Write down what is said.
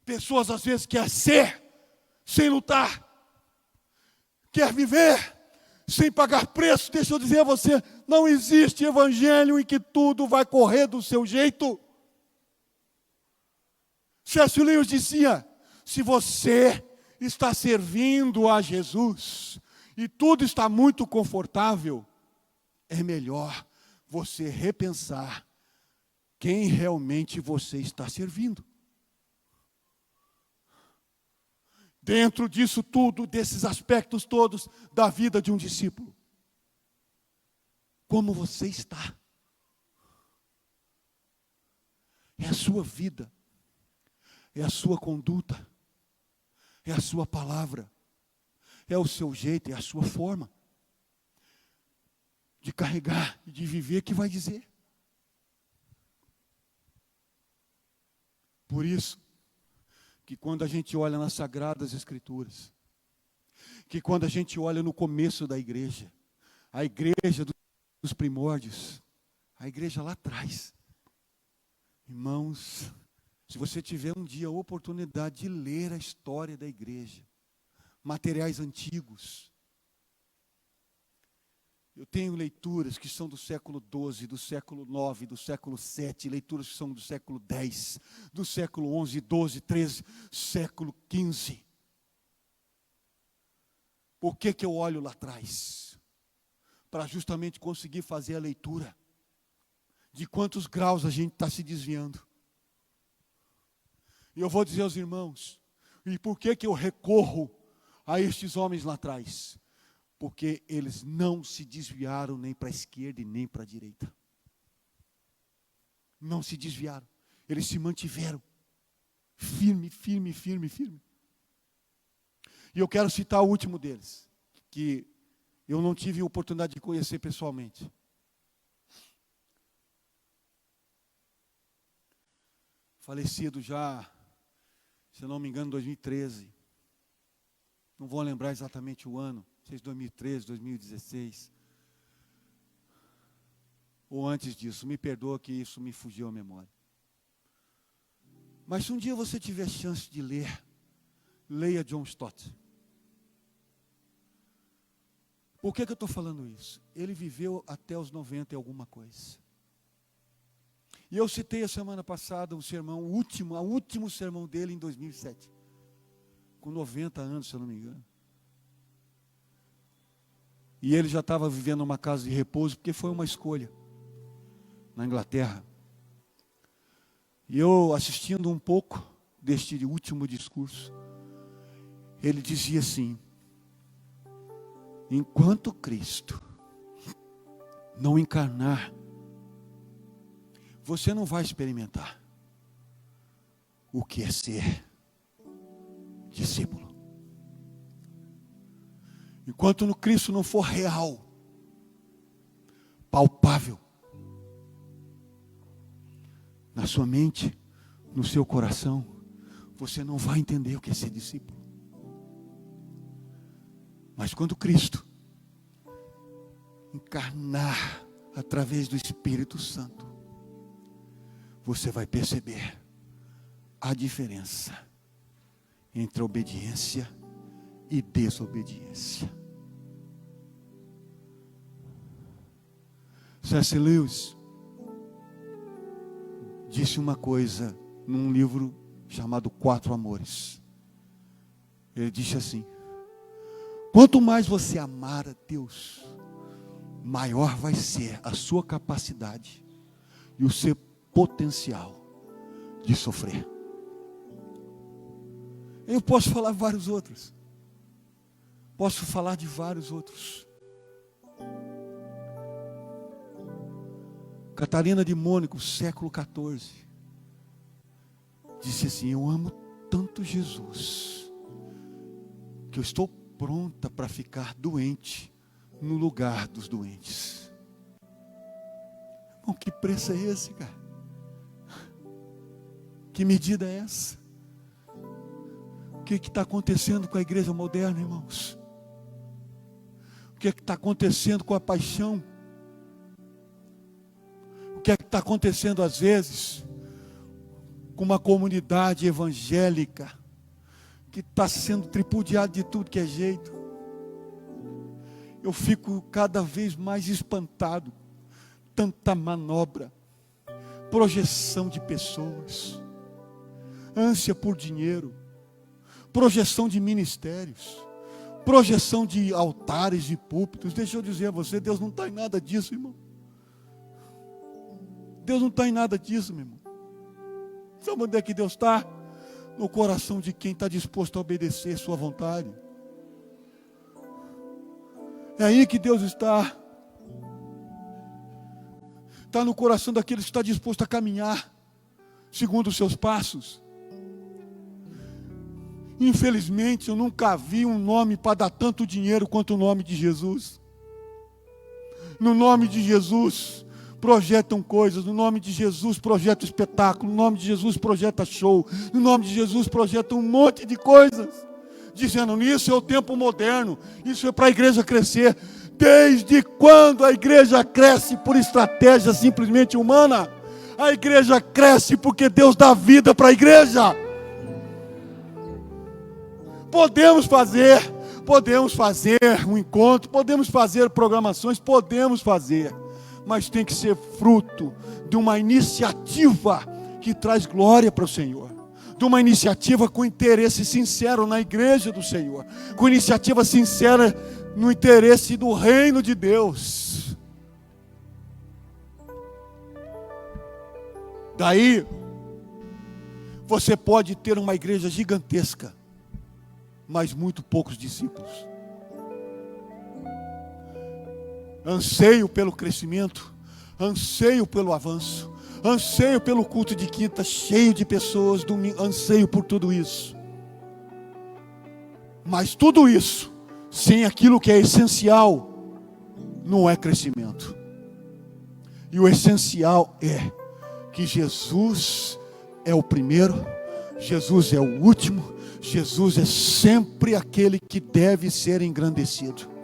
Pessoas às vezes querem ser sem lutar, quer viver sem pagar preço. Deixa eu dizer a você, não existe evangelho em que tudo vai correr do seu jeito. C.S. Lewis dizia, se você está servindo a Jesus e tudo está muito confortável, é melhor você repensar quem realmente você está servindo. Dentro disso tudo, desses aspectos todos da vida de um discípulo, como você está? É a sua vida, é a sua conduta, é a sua palavra, é o seu jeito, é a sua forma de carregar e de viver que vai dizer. Por isso, que quando a gente olha nas Sagradas Escrituras, que quando a gente olha no começo da igreja, a igreja dos primórdios, a igreja lá atrás, irmãos, se você tiver um dia a oportunidade de ler a história da igreja, materiais antigos, eu tenho leituras que são do século XII, do século IX, do século VII, leituras que são do século X, do século XI, XII, XIII, século XV. Por que eu olho lá atrás? Para justamente conseguir fazer a leitura de quantos graus a gente está se desviando. E eu vou dizer aos irmãos, e por que eu recorro a estes homens lá atrás? Porque eles não se desviaram nem para a esquerda e nem para a direita. Não se desviaram. Eles se mantiveram firme, firme, firme, firme. E eu quero citar o último deles, que eu não tive a oportunidade de conhecer pessoalmente. Falecido já, se eu não me engano, em 2013. Não vou lembrar exatamente o ano. 2013, 2016, ou antes disso, me perdoa que isso me fugiu à memória. Mas se um dia você tiver chance de ler, leia John Stott. Por que eu estou falando isso? Ele viveu até os 90 e alguma coisa. E eu citei a semana passada um sermão, o último sermão dele em 2007, com 90 anos, se eu não me engano. E ele já estava vivendo uma casa de repouso, porque foi uma escolha, na Inglaterra. E eu, assistindo um pouco deste último discurso, ele dizia assim, enquanto Cristo não encarnar, você não vai experimentar o que é ser discípulo. Enquanto no Cristo não for real, palpável, na sua mente, no seu coração, você não vai entender o que é ser discípulo. Mas quando Cristo encarnar através do Espírito Santo, você vai perceber a diferença entre obediência e desobediência. C.S. Lewis disse uma coisa num livro chamado Quatro Amores. Ele disse assim, quanto mais você amar a Deus, maior vai ser a sua capacidade e o seu potencial de sofrer. Eu posso falar vários outros. Posso falar de vários outros. Catarina de Mônaco, século XIV, disse assim, eu amo tanto Jesus, que eu estou pronta para ficar doente no lugar dos doentes. Irmão, que preço é esse, cara? Que medida é essa? O que está acontecendo com a igreja moderna, irmãos? O que está acontecendo com a paixão? O que está acontecendo às vezes com uma comunidade evangélica que está sendo tripudiada de tudo que é jeito. Eu fico cada vez mais espantado. Tanta manobra, projeção de pessoas, ânsia por dinheiro, projeção de ministérios, projeção de altares e púlpitos. Deixa eu dizer a você, Deus não está em nada disso, irmão. Deus não está em nada disso, meu irmão. Sabe onde é que Deus está? No coração de quem está disposto a obedecer sua vontade. É aí que Deus está. Está no coração daquele que está disposto a caminhar segundo os seus passos. Infelizmente, eu nunca vi um nome para dar tanto dinheiro quanto o nome de Jesus. No nome de Jesus, projetam coisas. No nome de Jesus, projeta espetáculo. No nome de Jesus, projeta show. No nome de Jesus, projeta um monte de coisas. Dizendo, isso é o tempo moderno. Isso é para a igreja crescer. Desde quando a igreja cresce por estratégia simplesmente humana? A igreja cresce porque Deus dá vida para a igreja. Podemos fazer um encontro, podemos fazer programações, podemos fazer, mas tem que ser fruto de uma iniciativa que traz glória para o Senhor, de uma iniciativa com interesse sincero na igreja do Senhor, com iniciativa sincera no interesse do reino de Deus. Daí, você pode ter uma igreja gigantesca, mas muito poucos discípulos. Anseio pelo crescimento, anseio pelo avanço, anseio pelo culto de quinta cheio de pessoas, domingo, anseio por tudo isso. Mas tudo isso, sem aquilo que é essencial, não é crescimento. E o essencial é que Jesus é o primeiro, Jesus é o último, Jesus é sempre aquele que deve ser engrandecido.